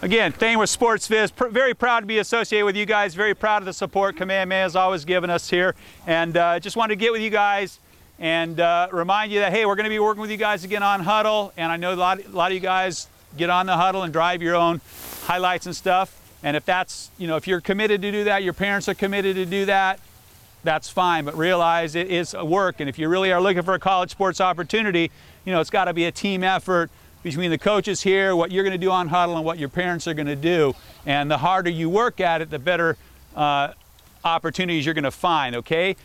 again, staying with SportsViz, very proud to be associated with you guys, very proud of the support Kamehameha has always given us here, and just wanted to get with you guys and remind you that, hey, we're going to be working with you guys again on Hudl, and I know a lot of you guys get on the Hudl and drive your own highlights and stuff, and if that's, you know, if you're committed to do that, your parents are committed to do that, that's fine, but realize it is work, and if you really are looking for a college sports opportunity, you know, it's got to be a team effort between the coaches here, what you're going to do on Hudl, and what your parents are going to do, and the harder you work at it, the better opportunities you're going to find, okay?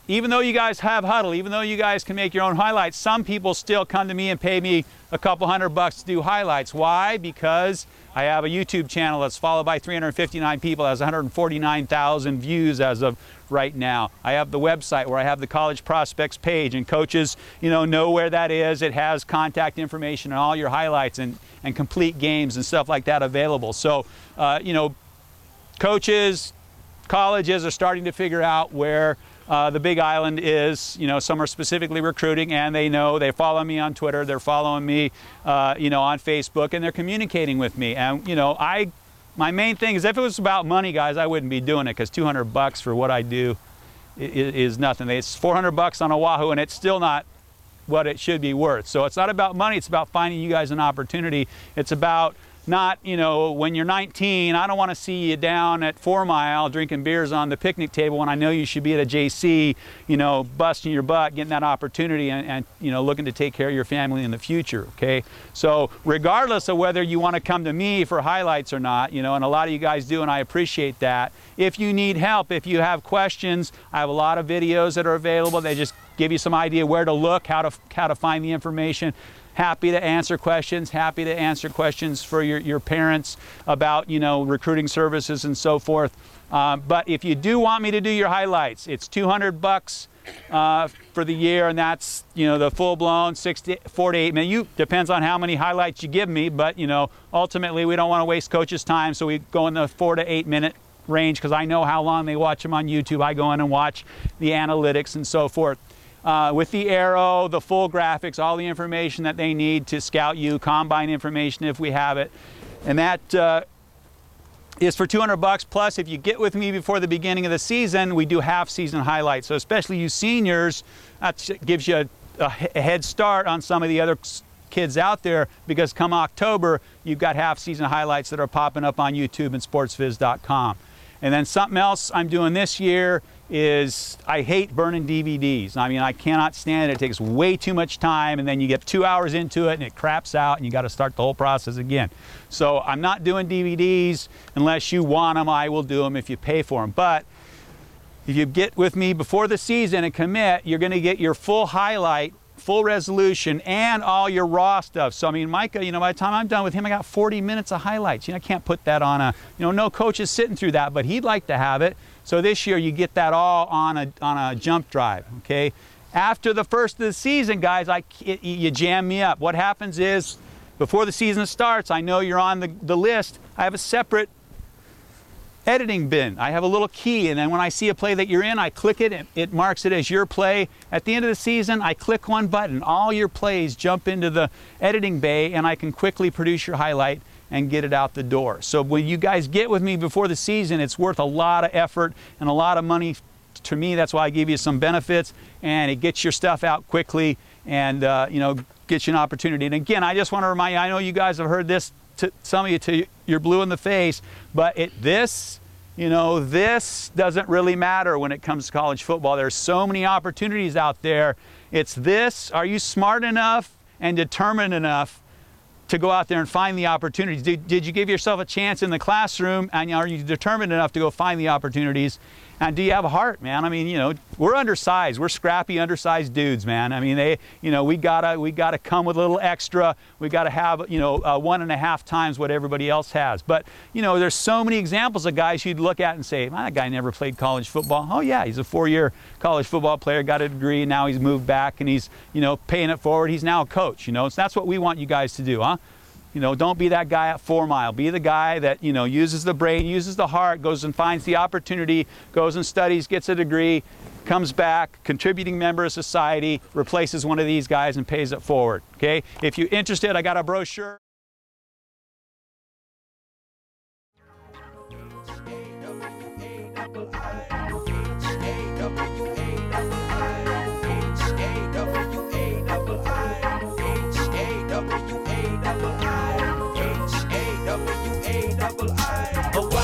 Even though you guys have Hudl, even though you guys can make your own highlights, some people still come to me and pay me a couple $100 to do highlights. Why? Because I have a YouTube channel that's followed by 359 people, has 149,000 views as of right now. I have the website where I have the college prospects page, and coaches, you know where that is. It has contact information and all your highlights and complete games and stuff like that available. So, you know, coaches, colleges are starting to figure out where the Big Island is. You know, some are specifically recruiting, and they know, they follow me on Twitter, they're following me, you know, on Facebook, and they're communicating with me. And, you know, my main thing is, if it was about money, guys, I wouldn't be doing it, because $200 for what I do is nothing. It's $400 on Oahu, and it's still not what it should be worth. So it's not about money, it's about finding you guys an opportunity. It's about not, you know, when you're 19, I don't want to see you down at 4 Mile drinking beers on the picnic table when I know you should be at a JC, you know, busting your butt, getting that opportunity, and you know, looking to take care of your family in the future, okay? So regardless of whether you want to come to me for highlights or not, you know, and a lot of you guys do, and I appreciate that. If you need help, if you have questions, I have a lot of videos that are available. They just give you some idea where to look, how to find the information. Happy to answer questions, happy to answer questions for your parents about, you know, recruiting services and so forth. But if you do want me to do your highlights, it's $200 for the year, and that's, you know, the full-blown 4 to 8 minutes. Depends on how many highlights you give me, but, you know, ultimately we don't want to waste coaches' time, so we go in the 4 to 8 minute range, because I know how long they watch them on YouTube. I go in and watch the analytics and so forth. With the arrow, the full graphics, all the information that they need to scout you, combine information if we have it. And that is for $200, plus if you get with me before the beginning of the season, we do half-season highlights. So especially you seniors, that gives you a head start on some of the other kids out there, because come October, you've got half-season highlights that are popping up on YouTube and sportsviz.com. And then something else I'm doing this year is, I hate burning DVDs. I mean, I cannot stand it. It takes way too much time, and then you get 2 hours into it and it craps out and you got to start the whole process again. So I'm not doing DVDs unless you want them. I will do them if you pay for them. But if you get with me before the season and commit, you're going to get your full highlight, full resolution, and all your raw stuff. So I mean, Micah, you know, by the time I'm done with him, I got 40 minutes of highlights. You know, I can't put that on a, you know, no coach is sitting through that, but he'd like to have it. So this year you get that all on a jump drive, okay? After the first of the season, guys, you jam me up. What happens is, before the season starts, I know you're on the list. I have a separate editing bin. I have a little key, and then when I see a play that you're in, I click it, and it marks it as your play. At the end of the season, I click one button. All your plays jump into the editing bay, and I can quickly produce your highlight and get it out the door. So when you guys get with me before the season, it's worth a lot of effort and a lot of money to me. That's why I give you some benefits, and it gets your stuff out quickly, and you know, gets you an opportunity. And again, I just want to remind you, I know you guys have heard this, to some of you, till you're blue in the face, but this doesn't really matter when it comes to college football. There's so many opportunities out there. It's this: are you smart enough and determined enough to go out there and find the opportunities? Did you give yourself a chance in the classroom, and are you determined enough to go find the opportunities? And do you have a heart, man? I mean, you know, we're undersized. We're scrappy, undersized dudes, man. I mean, you know, we gotta come with a little extra. We gotta have, you know, 1.5 times what everybody else has. But, you know, there's so many examples of guys you'd look at and say, man, that guy never played college football. Oh yeah, he's a 4-year college football player, got a degree, and now he's moved back and he's, you know, paying it forward. He's now a coach, you know. So that's what we want you guys to do, huh? You know, don't be that guy at 4 Mile. Be the guy that, you know, uses the brain, uses the heart, goes and finds the opportunity, goes and studies, gets a degree, comes back, contributing member of society, replaces one of these guys and pays it forward, okay? If you're interested, I got a brochure. A